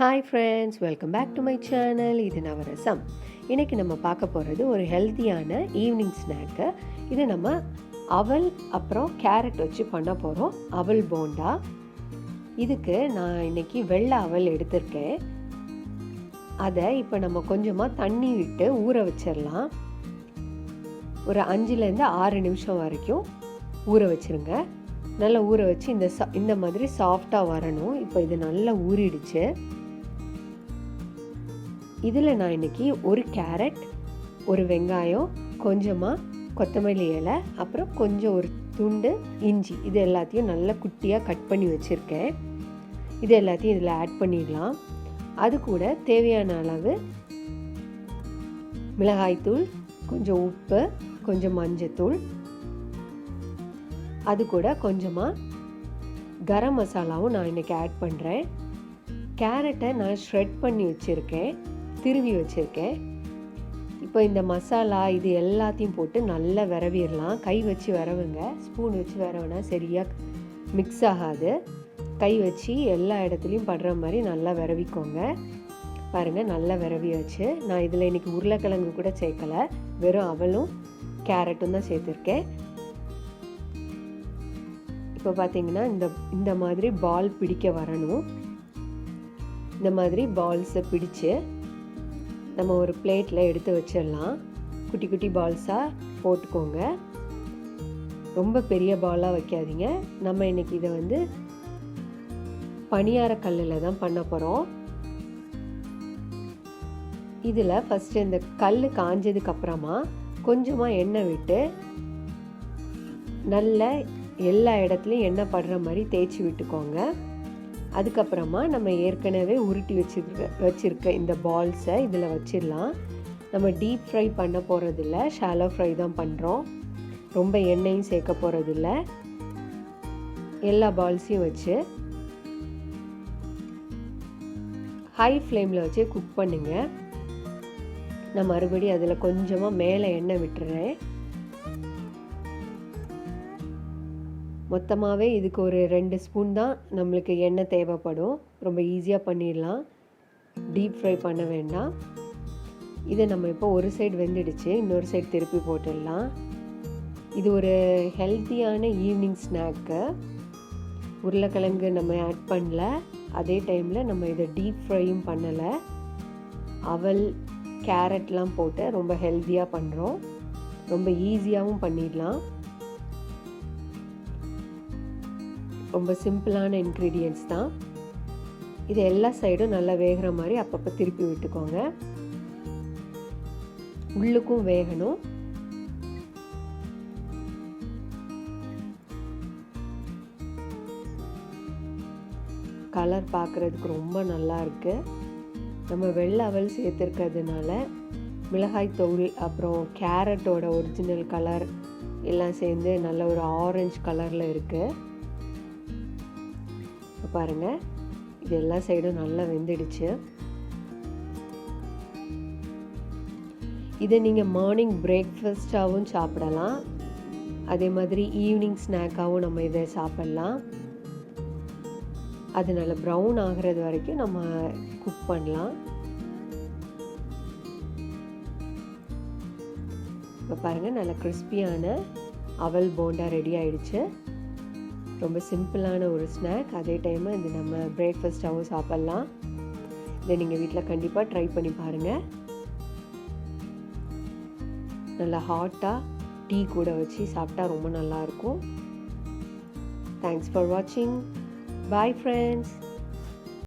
Hi friends, welcome back to my channel. இது நவரசம். இன்றைக்கி நம்ம பார்க்க போகிறது ஒரு ஹெல்த்தியான ஈவினிங் ஸ்நாக்கு. இது நம்ம அவல் அப்புறம் கேரட் வச்சு பண்ண போகிறோம். அவல் போண்டா. இதுக்கு நான் இன்றைக்கி வெள்ளை அவல் எடுத்திருக்கேன். அதை இப்போ நம்ம கொஞ்சமாக தண்ணி விட்டு ஊற வச்சிடலாம். ஒரு 5லேருந்து 6 நிமிஷம் வரைக்கும் ஊற வச்சுருங்க. நல்லா ஊற வச்சு இந்த மாதிரி சாஃப்டாக வரணும். இப்போ இது நல்லா ஊறிடுச்சு. இதில் நான் இன்றைக்கி ஒரு கேரட், ஒரு வெங்காயம், கொஞ்சமாக கொத்தமல்லி இலை, அப்புறம் கொஞ்சம் ஒரு துண்டு இஞ்சி, இது எல்லாத்தையும் நல்லா குட்டியாக கட் பண்ணி வச்சுருக்கேன். இது எல்லாத்தையும் இதில் ஆட் பண்ணிடலாம். அது கூட தேவையான அளவு மிளகாய்த்தூள், கொஞ்சம் உப்பு, கொஞ்சம் மஞ்சத்தூள், அது கூட கொஞ்சமாக கரம் மசாலாவும் நான் இன்றைக்கி ஆட் பண்ணுறேன். கேரட்டை நான் ஷ்ரெட் பண்ணி வச்சுருக்கேன், திருவி வச்சுருக்கேன். இப்போ இந்த மசாலா இது எல்லாத்தையும் போட்டு நல்லா விரவிடலாம். கை வச்சு விரவுங்க, ஸ்பூன் வச்சு விரவுனா சரியாக மிக்ஸ் ஆகாது. கை வச்சு எல்லா இடத்துலையும் படுற மாதிரி நல்லா விரவிக்கோங்க. பாருங்கள், நல்லா விரவியாச்சு. நான் இதில் இன்றைக்கி உருளைக்கிழங்கு கூட சேர்க்கலை, வெறும் அவலும் கேரட்டும் தான் சேர்த்துருக்கேன். இப்போ பார்த்தீங்கன்னா இந்த மாதிரி பால் பிடிக்க வரணும். இந்த மாதிரி பால்ஸை பிடிச்சு நம்ம ஒரு பிளேட்டில் எடுத்து வச்சிடலாம். குட்டி குட்டி பால்ஸாக போட்டுக்கோங்க, ரொம்ப பெரிய பாலாக வைக்காதீங்க. நம்ம இன்றைக்கி இதை பணியார கல்லில் தான் பண்ண போகிறோம். இதில் ஃபஸ்ட்டு இந்த கல் காஞ்சதுக்கப்புறமா கொஞ்சமாக எண்ணெய் விட்டு நல்ல எல்லா இடத்துலையும் எண்ணெய் படுற மாதிரி தேய்ச்சி விட்டுக்கோங்க. அதுக்கப்புறமா நம்ம ஏற்கனவே உருட்டி வச்சுருக்க இந்த பால்ஸை இதில் வச்சிடலாம். நம்ம டீப் ஃப்ரை பண்ண போகிறதில்ல, ஷாலோ ஃப்ரை தான் பண்ணுறோம். ரொம்ப எண்ணெயும் சேர்க்க போகிறதில்ல. எல்லா பால்ஸையும் வச்சு ஹை ஃப்ளேமில் வச்சு குக் பண்ணுங்க. நான் மறுபடியும் அதில் கொஞ்சமாக மேலே எண்ணெய் விட்டுறேன். மொத்தமாகவே இதுக்கு ஒரு 2 ஸ்பூன் தான் நம்மளுக்கு எண்ணெய் தேவைப்படும். ரொம்ப ஈஸியாக பண்ணிடலாம், டீப் ஃப்ரை பண்ண வேண்டாம். இதை நம்ம இப்போ ஒரு சைடு வெந்துடுச்சு, இன்னொரு சைடு திருப்பி போட்டுடலாம். இது ஒரு ஹெல்த்தியான ஈவினிங் ஸ்நாக்கு. உருளைக்கிழங்கு நம்ம ஆட் பண்ணல, அதே டைமில் நம்ம இதை டீப் ஃப்ரையும் பண்ணலை. அவல் கேரட்லாம் போட்டு ரொம்ப ஹெல்த்தியாக பண்ணுறோம். ரொம்ப ஈஸியாகவும் பண்ணிடலாம். ரொம்ப சிம்பிளான இன்க்ரீடியன்ட்ஸ் தான். இது எல்லா சைடும் நல்லா வேகிற மாதிரி அப்பப்போ திருப்பி விட்டுக்கோங்க. உள்ளுக்கும் வேகணும். கலர் பார்க்குறதுக்கு ரொம்ப நல்லா இருக்கு. நம்ம வெள்ளை அவல் சேர்த்துருக்கிறதுனால மிளகாய் தூள் அப்புறம் கேரட்டோட ஒரிஜினல் கலர் எல்லாம் சேர்ந்து நல்ல ஒரு ஆரஞ்சு கலரில் இருக்குது. பாருங்கள், இது எல்லா சைடும் நல்லா வெந்துடுச்சு. இதை நீங்கள் மார்னிங் பிரேக்ஃபாஸ்ட்டாகவும் சாப்பிடலாம், அதே மாதிரி ஈவினிங் ஸ்நாக்காகவும் நம்ம இதை சாப்பிட்லாம். அது நல்லா ப்ரௌன் ஆகிறது வரைக்கும் நம்ம குக் பண்ணலாம். இப்போ பாருங்கள், நல்லா கிறிஸ்பியான அவல் போண்டா ரெடி ஆயிடுச்சு. ரொம்ப சிம்பிளான ஒரு ஸ்நாக், அதே டைமு இது நம்ம பிரேக்ஃபாஸ்ட்டாகவும் சாப்பிட்லாம். இதை நீங்கள் வீட்டில் கண்டிப்பாக ட்ரை பண்ணி பாருங்கள். நல்லா ஹாட்டாக டீ கூட வச்சு சாப்பிட்டா ரொம்ப நல்லாயிருக்கும். தேங்க்ஸ் ஃபார் வாட்சிங். Bye friends.